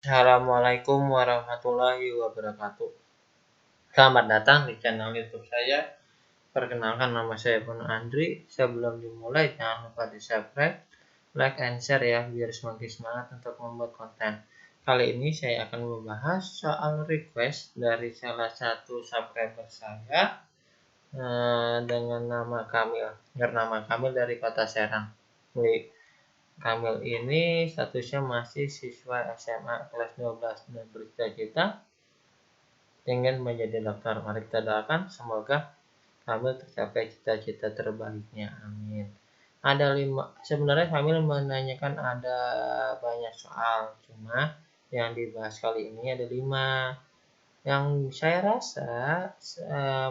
Assalamualaikum warahmatullahi wabarakatuh. Selamat datang di channel YouTube saya. Perkenalkan, nama saya Bono Andri. Sebelum dimulai, jangan lupa di subscribe, like, and share ya, biar semakin semangat untuk membuat konten. Kali ini saya akan membahas soal request dari salah satu subscriber saya dengan nama Kamil. Bernama Kamil dari Kota Serang. Kamil ini statusnya masih siswa SMA kelas 12 dan bercita-cita ingin menjadi dokter. Mari kita doakan semoga Kamil tercapai cita-cita terbaiknya. Amin. Ada 5. Sebenarnya Kamil menanyakan ada banyak soal, cuma yang dibahas kali ini ada 5. Yang saya rasa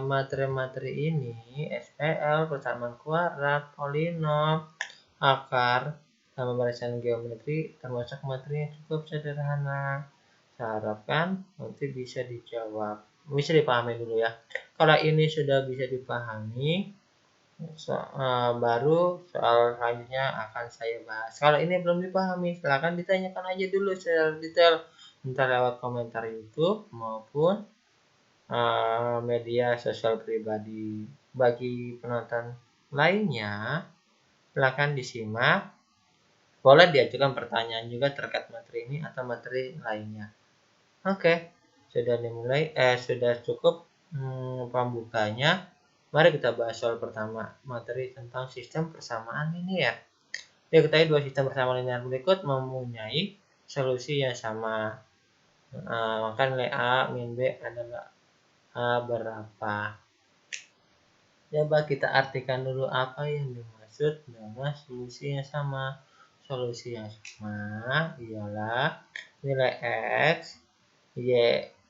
materi-materi ini SPL, persamaan kuadrat, polinom, akar, sama barisan geometri termasuk materi yang cukup sederhana. Saya harapkan nanti bisa dijawab, bisa dipahami dulu ya. Kalau ini sudah bisa dipahami, baru soal selanjutnya akan saya bahas. Kalau ini belum dipahami, silahkan ditanyakan aja dulu secara detail, entah lewat komentar YouTube maupun media sosial pribadi. Bagi penonton lainnya, silahkan disimak. Boleh diajukan pertanyaan juga terkait materi ini atau materi lainnya. Oke, sudah dimulai. Sudah cukup pembukanya. Mari kita bahas soal pertama, materi tentang sistem persamaan linear. Diketahui dua sistem persamaan linear berikut mempunyai solusi yang sama. Maka nilai A min B adalah A berapa? Coba kita artikan dulu apa yang dimaksud dengan solusi yang sama. Solusi yang sama ialah nilai X, Y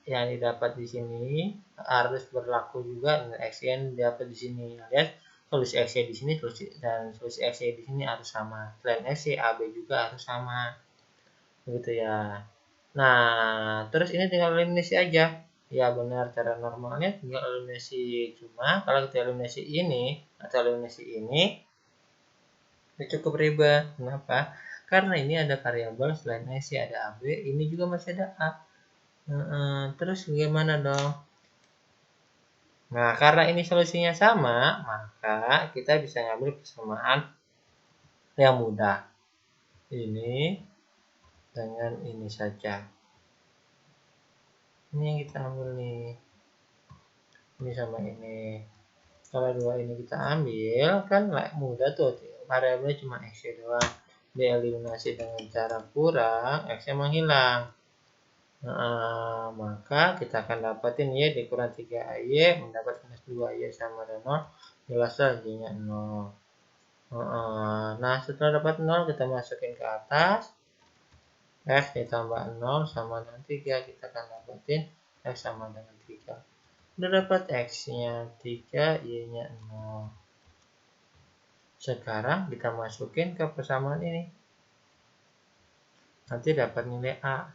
yang didapat di sini harus berlaku juga nilai X yang didapat di sini. Alias solusi X di sini dan solusi X di sini harus sama. Selain X, AB juga harus sama. Begitu ya. Nah, terus ini tinggal eliminasi aja. Ya benar, cara normalnya tinggal eliminasi. Cuma kalau kita eliminasi ini atau eliminasi ini, cukup ribet. Kenapa? Karena ini ada variabel selain X ada AB, ini juga masih ada A. Terus gimana dong? Nah, karena ini solusinya sama, maka kita bisa ngambil persamaan yang mudah. Ini dengan ini saja. Ini yang kita ambil nih. Ini sama ini. Kalau dua ini kita ambil, kan mudah tuh. Variabelnya cuma X doang. Dieliminasi dengan cara kurang, X-nya menghilang. Maka kita akan dapatin Y dikurang 3Y mendapat minus 2Y sama dengan 0. Jelaslah Y-nya 0. Nah, setelah dapat 0 kita masukin ke atas. X ditambah 0 sama dengan 3. Kita akan dapatin X sama dengan 3. Udah dapat X-nya 3, Y-nya 0. Sekarang kita masukin ke persamaan ini. Nanti dapat nilai A.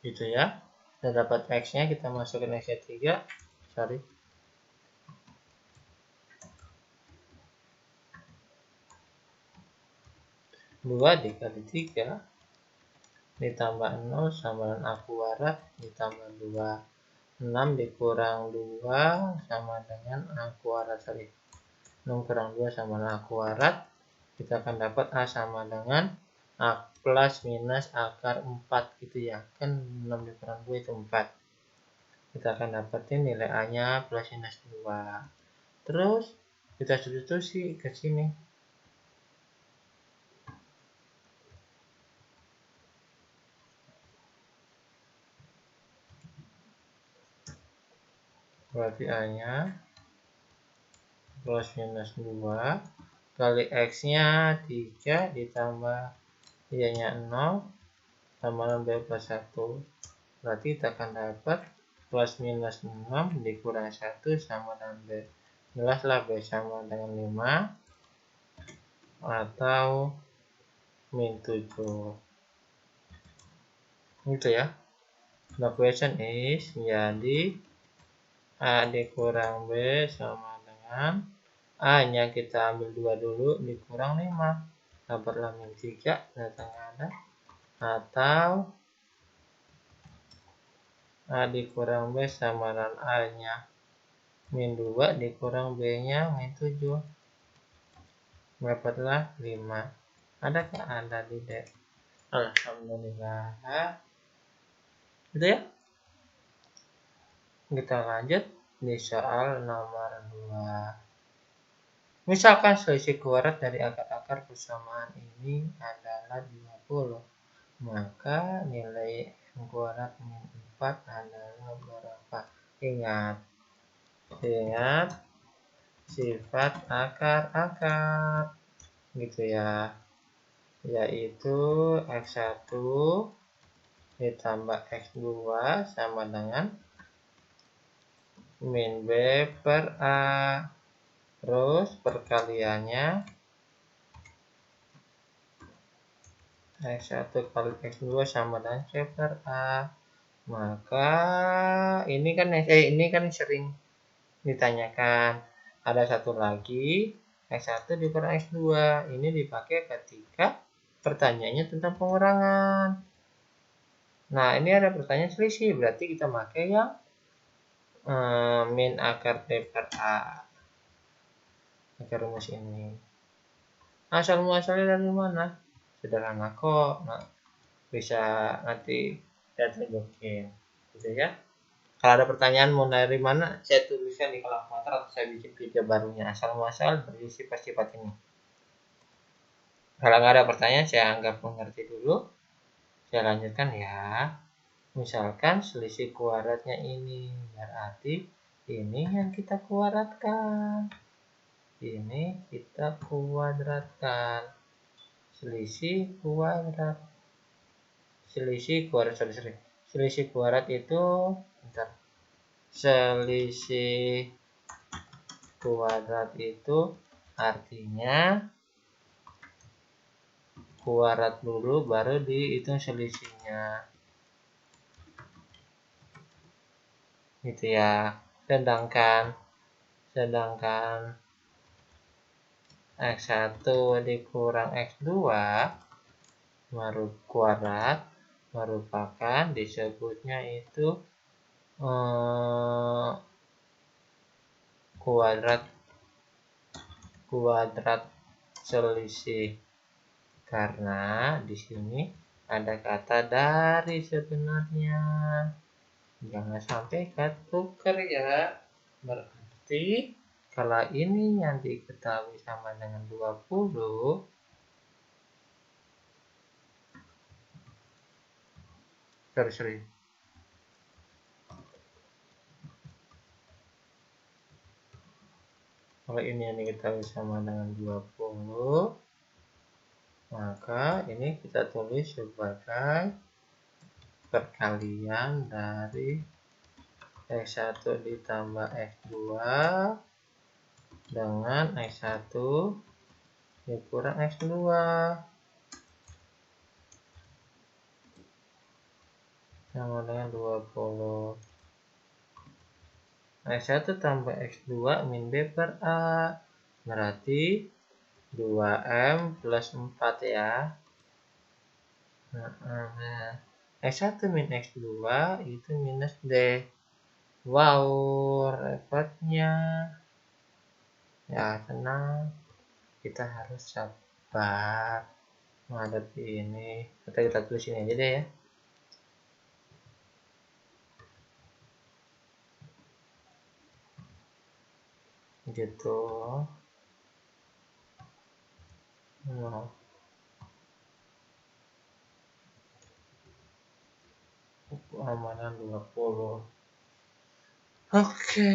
Gitu ya. Dan dapat X-nya, kita masukin X-nya 3. Sorry. Dua dikali 3 ditambah 0 sama dengan A kuadrat ditambah 2. 6 dikurang 2 sama dengan A kuadrat. 6 kurang 2 sama dengan A kuadrat. Kita akan dapat A sama dengan A plus minus akar 4 gitu ya. Kan 6 dikurang 2 itu 4. Kita akan dapatin nilai A-nya plus minus 2. Terus kita substitusi ke sini. Berarti A-nya plus minus 2 kali X-nya 3 ditambah Y-nya 0 sama dengan B plus 1. Berarti kita akan dapat plus minus 6 dikurang 1 sama dengan B. Jelaslah B sama dengan 5 atau min 7. Gitu ya. The question is, jadi A dikurang B sama dengan A nya kita ambil 2 dulu dikurang 5. dapatlah min 3 ternyata nggak ada, atau A dikurang B sama dengan A nya min 2 dikurang B nya min 7, dapatlah 5. Adakah? Ada di D. Alhamdulillah. Gitu ya. Kita lanjut di soal nomor 2. Misalkan selisih kuadrat dari akar-akar persamaan ini adalah 20, maka nilai M kuadrat min 4 adalah berapa? Ingat sifat akar-akar gitu ya, yaitu X1 ditambah X2 sama dengan min B per A. Terus perkaliannya X1 kali X2 sama dengan C per A. Maka ini kan sering ditanyakan. Ada satu lagi, X1 dikurang X2. Ini dipakai ketika pertanyaannya tentang pengurangan. Nah, ini ada pertanyaan selisih, berarti kita pakai yang min akar D per A. Akar rumus ini. Asal muasalnya dari mana? Sederhana kok. Nah, bisa nanti saya tunjukin. Gitu ya. Kalau ada pertanyaan mau dari mana, saya tuliskan di kolom komentar atau saya bikin video barunya. Asal muasal dari sifat-sifat ini. Kalau nggak ada pertanyaan, saya anggap mengerti dulu. Saya lanjutkan ya. Misalkan selisih kuadratnya ini, berarti ini yang kita kuadratkan. Ini kita kuadratkan. Selisih kuadrat itu selisih kuadrat itu artinya kuadrat dulu baru dihitung selisihnya gitu ya. Sedangkan X1 dikurang X2 kuadrat merupakan disebutnya itu kuadrat selisih, karena di sini ada kata dari sebenarnya. Jangan sampai ketuker ya. Berarti kalau ini yang diketahui sama dengan 20, sorry. Kalau ini yang diketahui sama dengan 20, maka ini kita tulis sebagai perkalian dari X1 ditambah X2 dengan X1 dikurang X2 sama dengan 20. X1 tambah X2 min B per A, berarti 2M plus 4 ya. Nah, X1 min X2 itu minus D. Wow, repotnya. Ya, tenang. Kita harus sabar menghadapi ini. Kita tulis ini aja deh ya. Gitu. Nah. Keamanan 20. Oke.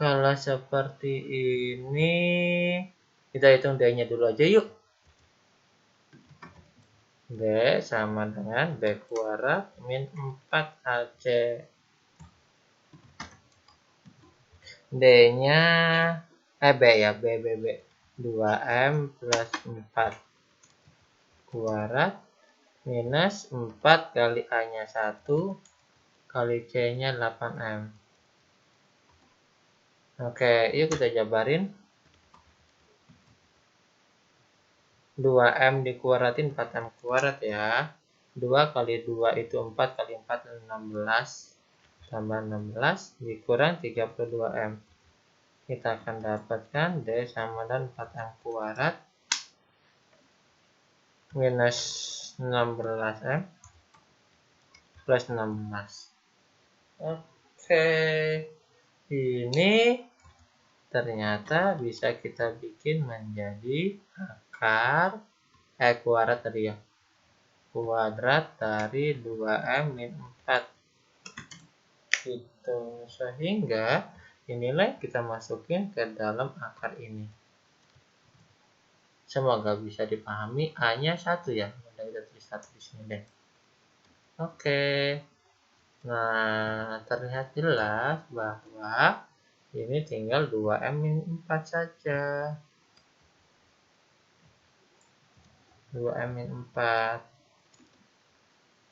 Kalau seperti ini, kita hitung D-nya dulu aja yuk. D sama dengan B kuadrat min 4AC. D-nya B ya, B 2M plus 4 kuadrat minus 4 kali A-nya 1 kali C-nya 8M. Oke, yuk kita jabarin. 2M dikuaratin 4M kuarat ya. 2 kali 2 itu 4 kali 4 16 tambah 16 dikurang 32M. Kita akan dapatkan D sama dengan 4M kuarat minus 16M plus 16. Oke, ini ternyata bisa kita bikin menjadi akar kuadrat tadi ya, kuadrat dari 2M min 4 gitu. Sehingga inilah kita masukin ke dalam akar ini. Semoga bisa dipahami. A-nya 1 ya, udah kita tulis 1 di sini deh. Oke. Nah, terlihat jelas bahwa ini tinggal 2M min 4 saja. 2M min 4.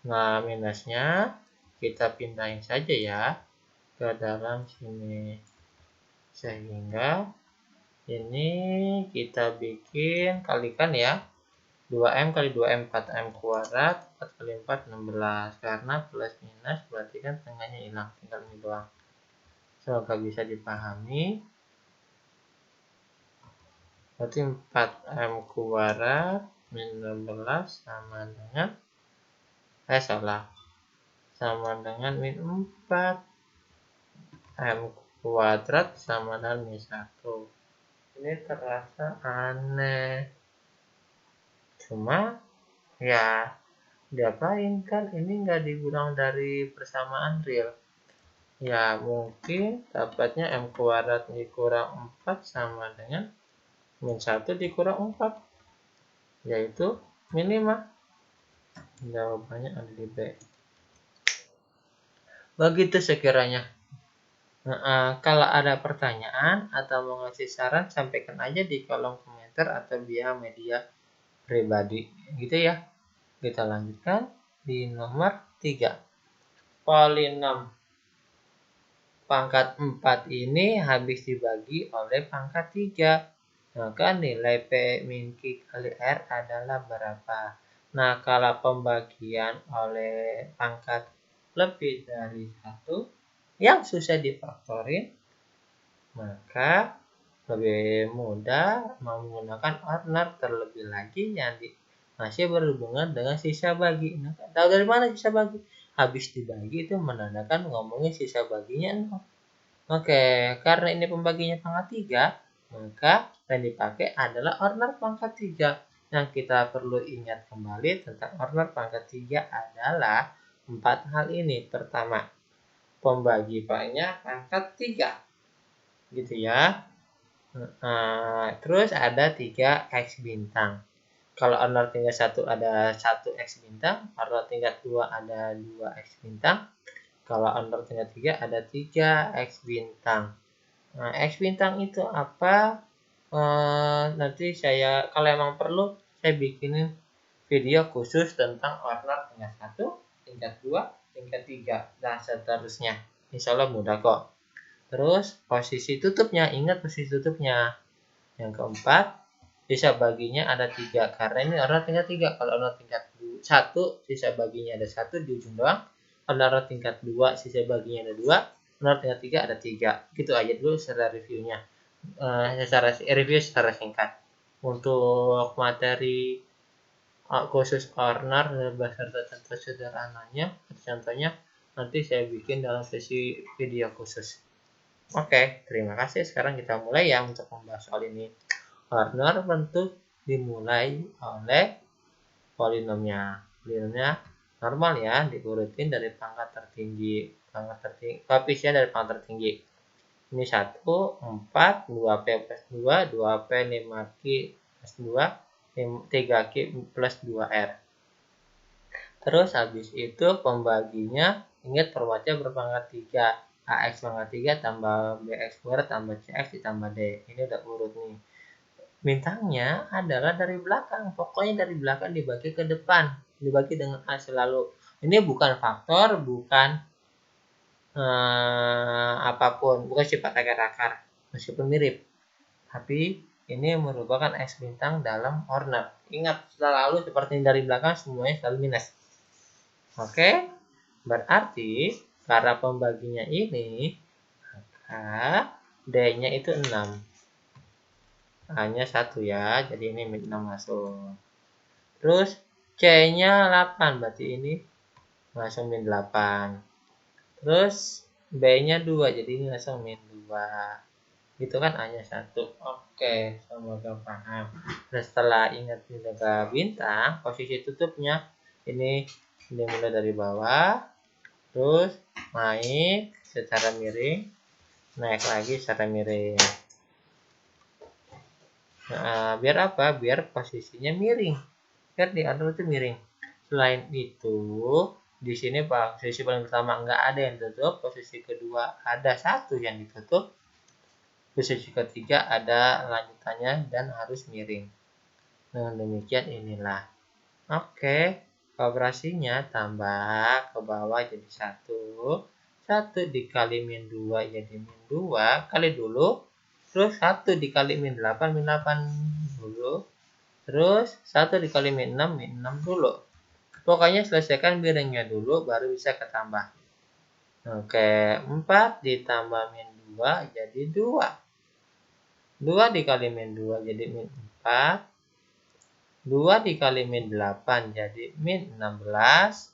Nah, minusnya kita pindahin saja ya ke dalam sini. Sehingga ini kita bikin kalikan ya. 2M kali 2M 4M kuadrat 4 kali 4 16. Karena plus minus berarti kan tengahnya hilang, tinggal ini doang. Semoga bisa dipahami. Berarti 4M kuadrat min 16 sama dengan sama dengan min 4M kuadrat sama dengan min 1. Ini terasa aneh, cuma ya diapain, kan ini nggak dikurang dari persamaan real ya. Mungkin dapatnya M kuadrat dikurang 4 sama dengan min 1 dikurang 4, yaitu min 5. Jawabannya ada di B. Begitu sekiranya. Kalau ada pertanyaan atau mau ngasih saran, sampaikan aja di kolom komentar atau via media pribadi gitu ya. Kita lanjutkan di nomor 3. Polinom pangkat 4 ini habis dibagi oleh pangkat 3. Maka nilai P min Q kali R adalah berapa? Nah, kalau pembagian oleh pangkat lebih dari 1 yang susah difaktorin, maka lebih mudah menggunakan ordinal, terlebih lagi yang masih berhubungan dengan sisa bagi. Nah, tahu dari mana sisa bagi? Habis dibagi itu menandakan ngomongin sisa baginya 0. Oke, karena ini pembaginya pangkat 3, maka yang dipakai adalah ordinal pangkat 3. Yang kita perlu ingat kembali tentang ordinal pangkat 3 adalah 4 hal ini. Pertama, pembagi banyak pangkat 3 gitu ya. Terus ada 3 X bintang. Kalau ordinal tingkat 1 ada 1 X bintang, ordinal tingkat 2 ada 2 X bintang, kalau ordinal tingkat 3 ada 3 X bintang. Nah, X bintang itu apa? Nanti saya, kalau emang perlu, saya bikinin video khusus tentang ordinal tingkat 1, tingkat 2, tingkat 3, dan seterusnya. Insya Allah mudah kok. Terus posisi tutupnya, ingat posisi tutupnya. Yang keempat, sisa baginya ada 3, karena ini ordinal tingkat 3. Kalau ordinal tingkat 1, sisa baginya ada 1 di ujung doang. Ordinal tingkat 2, sisa baginya ada 2. Ordinal tingkat 3 ada 3. Gitu aja dulu secara reviewnya. Review secara singkat. Untuk materi khusus ordinal beserta contoh sederhananya, contohnya nanti saya bikin dalam sesi video khusus. Oke, terima kasih. Sekarang kita mulai ya untuk membahas soal ini. Ordinal bentuk dimulai oleh polinomnya. Polinomnya normal ya, diurutin dari pangkat tertinggi. Koefisien dari pangkat tertinggi. Ini 1, 4, 2P plus 2, 2P 5Q plus 2, 3Q plus 2R. Terus habis itu pembaginya, ingat formatnya berpangkat 3. AX pangkat 3 tambah BX kuadrat tambah CX ditambah D. Ini udah urut nih. Bintangnya adalah dari belakang. Pokoknya dari belakang dibagi ke depan. Dibagi dengan A selalu. Ini bukan faktor, bukan apapun. Bukan sifat akar-akar. Meskipun mirip. Tapi ini merupakan X bintang dalam corner. Ingat, selalu seperti dari belakang semuanya selalu minus. Oke, berarti karena pembaginya ini, maka D-nya itu 6. Hanya 1 ya, jadi ini min 6 masuk. Terus C-nya 8, berarti ini langsung min 8. Terus B-nya 2, jadi ini langsung min 2. Itu kan hanya 1. Oke, semoga paham. Nah, setelah ingat menjaga bintang, posisi tutupnya ini dimulai dari bawah, terus naik secara miring, naik lagi secara miring. Nah, biar apa? Biar posisinya miring. Biar di atas itu miring. Selain itu, di sini posisi paling pertama nggak ada yang tutup, posisi kedua ada 1 yang ditutup, posisi ketiga ada lanjutannya dan harus miring. Dengan demikian inilah. Oke, operasinya tambah ke bawah jadi 1. 1 dikali min 2 jadi min 2 kali dulu. Terus 1 dikali min 8 dulu. Terus 1 dikali min 6 dulu. Pokoknya selesaikan miringnya dulu baru bisa ketambah. Oke, 4 ditambah min 2 jadi 2. 2 dikali min 2 jadi min 4. 2 dikali min 8 jadi min 16.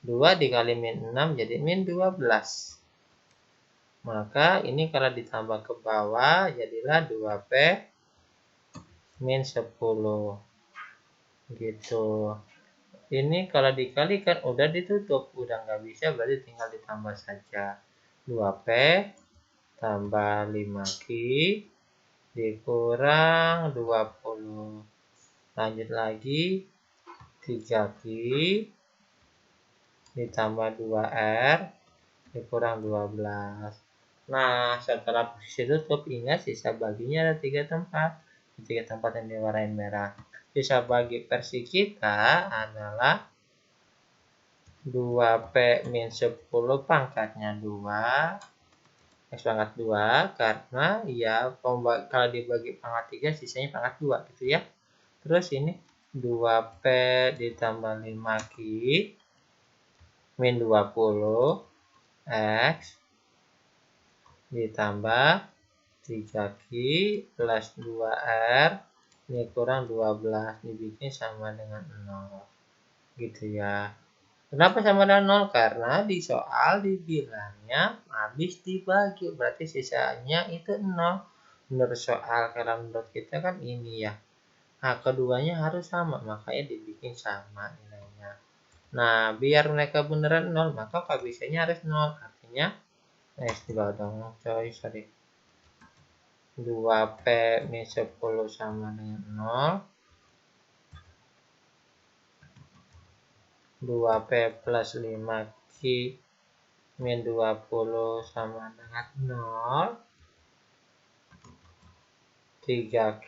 2 dikali min 6 jadi min 12. Maka ini kalau ditambah ke bawah jadilah 2P min 10. Gitu. Ini kalau dikalikan udah ditutup. Udah nggak bisa berarti tinggal ditambah saja. 2P tambah 5Q dikurang 20. Lanjut lagi 3Q ditambah 2R dikurang 12. Nah, setelah posisi tutup, ingat sisa baginya ada 3 tempat. 3 tempat yang diwarnain merah. Sisa bagi versi kita adalah 2P min 10 pangkatnya 2. X pangkat 2 karena ya kalau dibagi pangkat 3 sisanya pangkat 2 gitu ya. Terus ini 2P ditambah 5Q min 20 X ditambah 3Q plus 2R ini kurang 12 dibikin sama dengan 0 gitu ya. Kenapa sama dengan 0? Karena di soal dibilangnya habis dibagi, berarti sisanya itu 0. Menurut soal, kalau menurut kita kan ini ya. Nah, keduanya harus sama, makanya dibikin sama nilainya. Nah, biar mereka beneran 0, maka koefisiennya harus 0. Artinya, di bawah dong, sorry. 2P min 10 sama dengan 0. 2P plus 5Q min 20 sama dengan 0. 3Q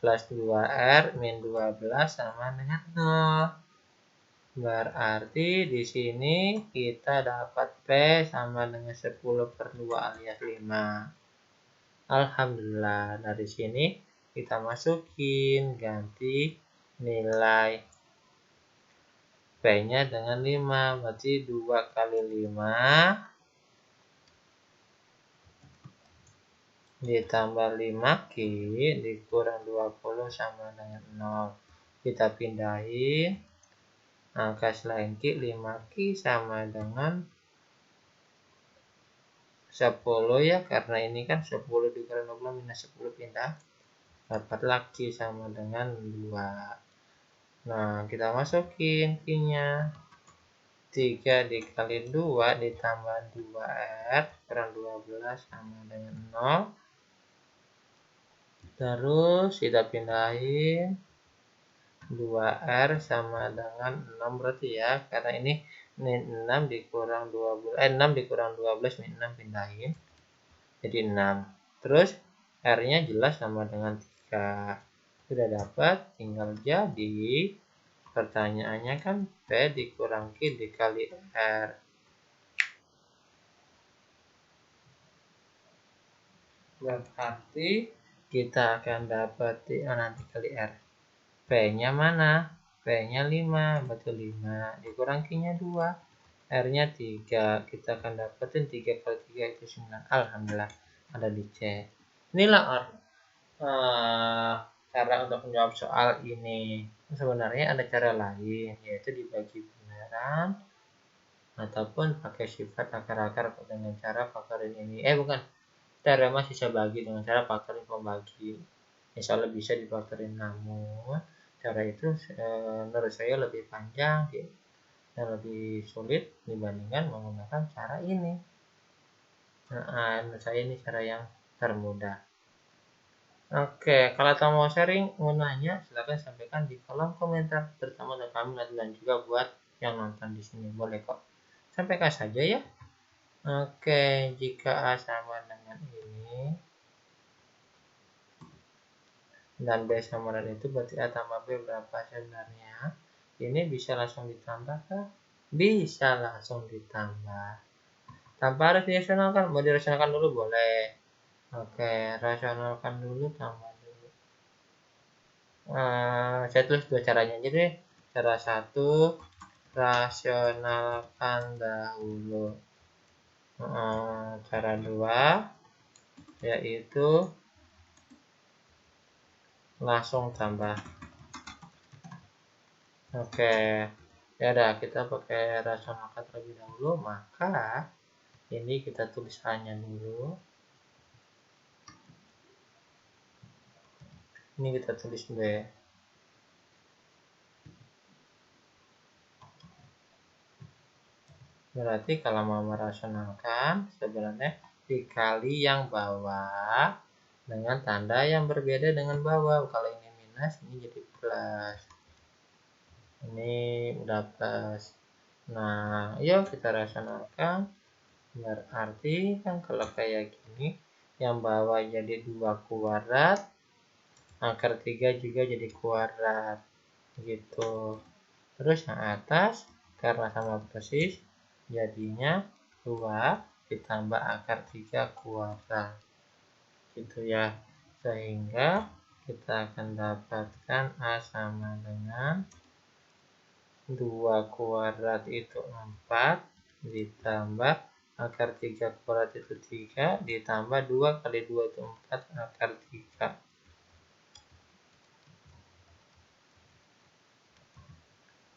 plus 2R min 12 sama dengan 0. Berarti di sini kita dapat P sama dengan 10 per 2 alias 5. Alhamdulillah, dari sini kita masukin ganti nilai P-nya dengan 5, berarti 2 kali 5 ditambah 5Q dikurang 20 sama dengan 0. Kita pindahin angka selain Q, 5Q sama dengan 10 ya, karena ini kan 10 dikurang 20 minus 10 pindah. Dapatlah Q sama dengan 2. Nah, kita masukin Q-nya. 3 dikali 2 ditambah 2R kurang 12 sama dengan 0. Terus kita pindahin 2R sama dengan 6 berarti ya. Karena ini 6 dikurang 12, 6 dikurang 12 min 6 pindahin. Jadi 6. Terus R-nya jelas sama dengan 3. Sudah dapat, tinggal jadi. Pertanyaannya kan P dikurang Q dikali R. Berarti kita akan dapat nanti kali R. P-nya mana? P-nya 5, betul 5. Dikurang Q-nya 2. R-nya 3. Kita akan dapetin 3 kali 3 itu 9. Alhamdulillah, ada di C. Inilah cara untuk menjawab soal ini. Sebenarnya ada cara lain, yaitu dibagi beneran ataupun pakai sifat akar-akar dengan cara faktorin ini. Bukan. Cara masih bisa bagi dengan cara faktorin pembagi. Misalnya bisa difaktorin, namun cara itu menurut saya lebih panjang dan lebih sulit dibandingkan menggunakan cara ini. Menurut saya ini cara yang termudah. Oke, kalau kamu mau sharing, mau nanya, silahkan sampaikan di kolom komentar, terutama untuk kami dan juga buat yang nonton di sini. Boleh kok, sampaikan saja ya. Oke, jika A sama dengan ini dan B sama dengan itu, berarti A tambah B berapa sebenarnya? Ini bisa langsung ditambah kah? Bisa langsung ditambah. Tanpa harus dirasionalkan. Mau dirasionalkan dulu boleh. Oke, rasionalkan dulu, tambah dulu. Saya tulis dua caranya. Jadi cara satu, rasionalkan dahulu. Cara dua, yaitu langsung tambah. Oke, ya udah, kita pakai rasionalkan terlebih dahulu. Maka ini kita tulis A-nya dulu. Ini kita tulis B. Berarti kalau mau merasionalkan, sebenarnya dikali yang bawah dengan tanda yang berbeda dengan bawah. Kalau ini minus, ini jadi plus. Ini udah plus. Nah, yuk kita rasionalkan. Berarti kan kalau kayak gini, yang bawah jadi 2 kuadrat, akar 3 juga jadi kuadrat. Gitu. Terus yang atas, karena sama persis, jadinya 2 ditambah akar 3 kuadrat. Gitu ya. Sehingga kita akan dapatkan A sama dengan 2 kuadrat itu 4 ditambah akar 3 kuadrat itu 3 ditambah 2 kali 2 itu 4 akar 3.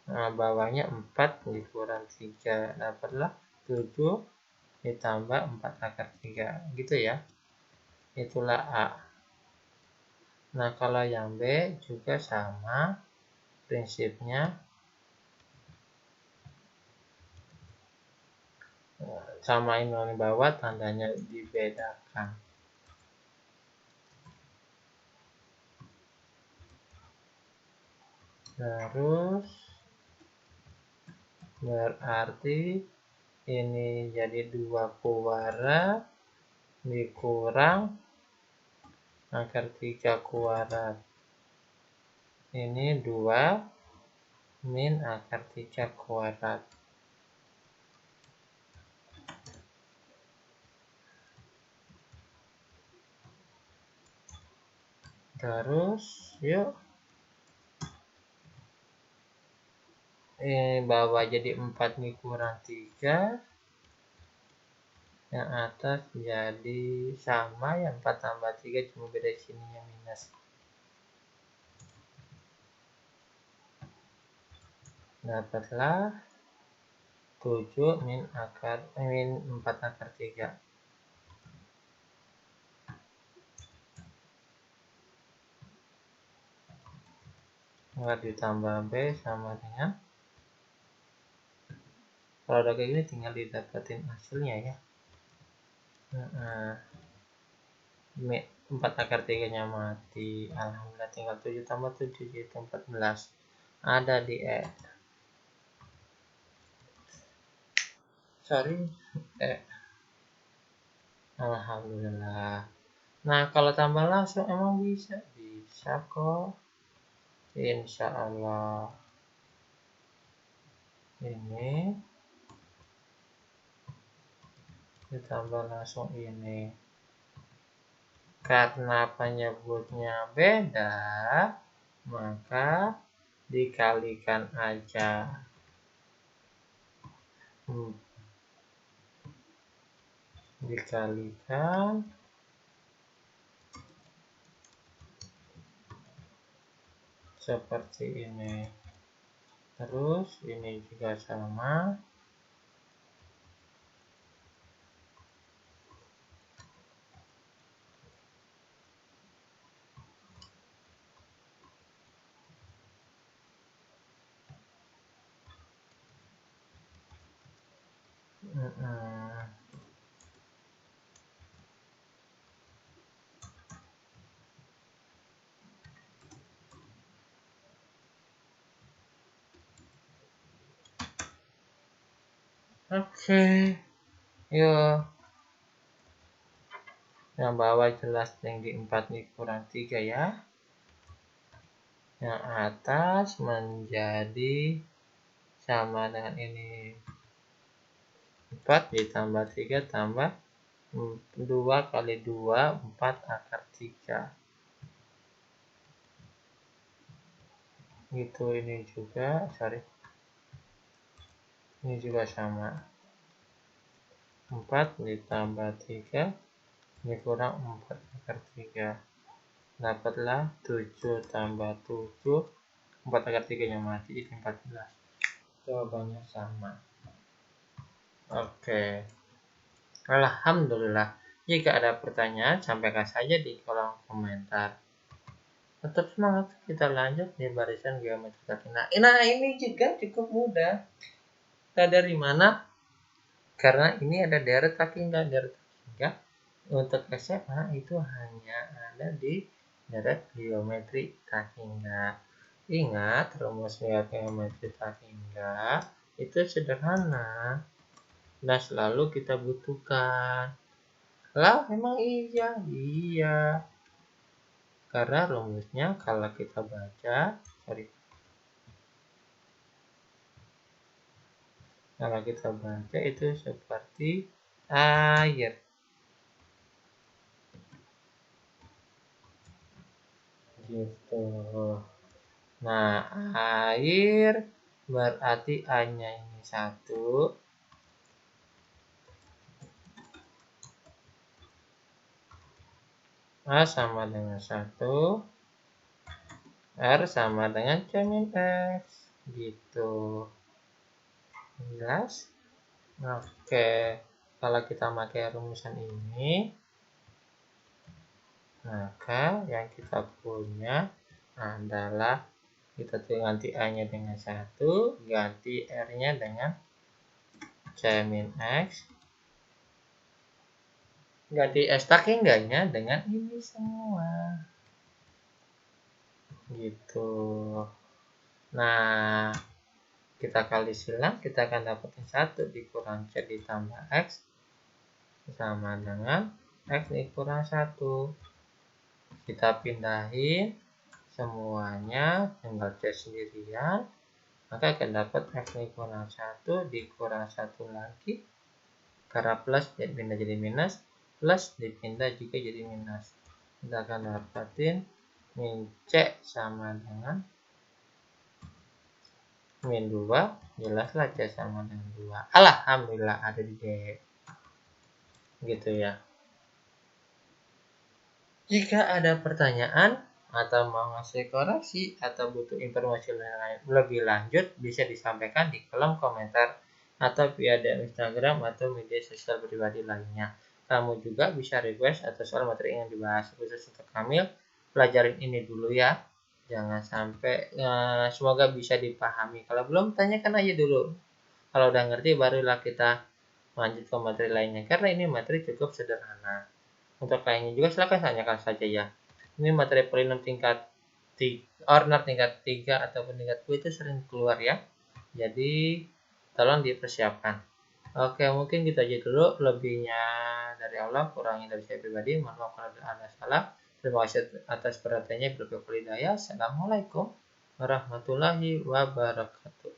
Nah, bawahnya 4 dikurang 3 dapatlah 7 ditambah 4 akar 3. Gitu ya. Itulah A. Nah, kalau yang B juga sama prinsipnya. Samain dengan bawah, tandanya dibedakan. Terus berarti ini jadi 2 kuadrat dikurang akar 3 kuadrat. Ini 2 min akar 3 kuadrat. Terus yuk, ini bawah jadi 4 dikurang 3, yang atas jadi sama ya, 4 tambah 3 cuma beda sininya minus. Dapatlah 7 min 4 akar 3. Nggak ditambah B sama dengan, kalau udah kayak gini tinggal didapetin hasilnya ya. 4 akar 3 nya mati. Alhamdulillah, tinggal 7 tambah 7 jadi 14. Ada di E. Alhamdulillah. Nah, kalau tambah langsung emang bisa kok. Insya Allah. Ini ditambah langsung ini. Karena penyebutnya beda, maka dikalikan aja. Dikalikan seperti ini. Terus ini juga sama. Oke, yuk. Yang bawah jelas yang di 4 kurang 3 ya. Yang atas menjadi sama dengan ini. 4 ditambah 3 tambah 2 kali 2, 4 akar 3. Gitu, ini juga, ini juga sama. 4 ditambah 3, ini kurang 4 akar 3. Dapatlah 7 tambah 7, 4 akar 3 nya mati, jadi 14. Jawabannya sama. Oke. Alhamdulillah. Jika ada pertanyaan, sampaikan saja di kolom komentar. Tetap semangat, kita lanjut di barisan geometri kaki. Nah, ini juga cukup mudah. Kita dari mana? Karena ini ada deret kaki hingga. Untuk SMA itu hanya ada di deret geometri kaki hingga. Ingat, rumus geometri kaki hingga itu sederhana dan selalu kita butuhkan. Lah, emang iya. Karena rumusnya kalau kita baca, itu seperti air. Gitu. Nah, air berarti A-nya ini 1. A sama dengan 1. R sama dengan C min X. Gitu. Jelas? Oke. Kalau kita pakai rumusan ini, maka yang kita punya adalah kita ganti A-nya dengan 1, ganti R-nya dengan C min X, ganti S tak hingganya dengan ini semua. Gitu. Nah, kita kali silang, kita akan dapatin 1 dikurang C ditambah X sama dengan X dikurang 1. Kita pindahin semuanya, tinggal C sendirian, maka akan dapat X dikurang 1 dikurang 1 lagi, karena plus pindah jadi minus, plus dipindah juga jadi minus. Kita akan dapatin min C sama dengan min 2, jelaslah C sama dengan 2. Alhamdulillah ada di D. Gitu ya. Jika ada pertanyaan atau mau ngasih koreksi atau butuh informasi lebih lanjut, bisa disampaikan di kolom komentar atau via DM Instagram atau media sosial pribadi lainnya. Kamu juga bisa request atau soal materi yang dibahas. Khusus untuk Kamil, pelajarin ini dulu ya. Jangan sampai, semoga bisa dipahami. Kalau belum, tanyakan aja dulu. Kalau udah ngerti, barulah kita lanjut ke materi lainnya. Karena ini materi cukup sederhana. Untuk lainnya juga silahkan tanyakan saja ya. Ini materi polinom tingkat ordinal tingkat 3 ataupun tingkat 2 itu sering keluar ya. Jadi tolong dipersiapkan. Oke, mungkin gitu aja dulu. Lebihnya dari Allah, kurangnya dari saya pribadi. Mohon maaf kalau ada salah. Terima kasih atas perhatiannya. Assalamualaikum warahmatullahi wabarakatuh.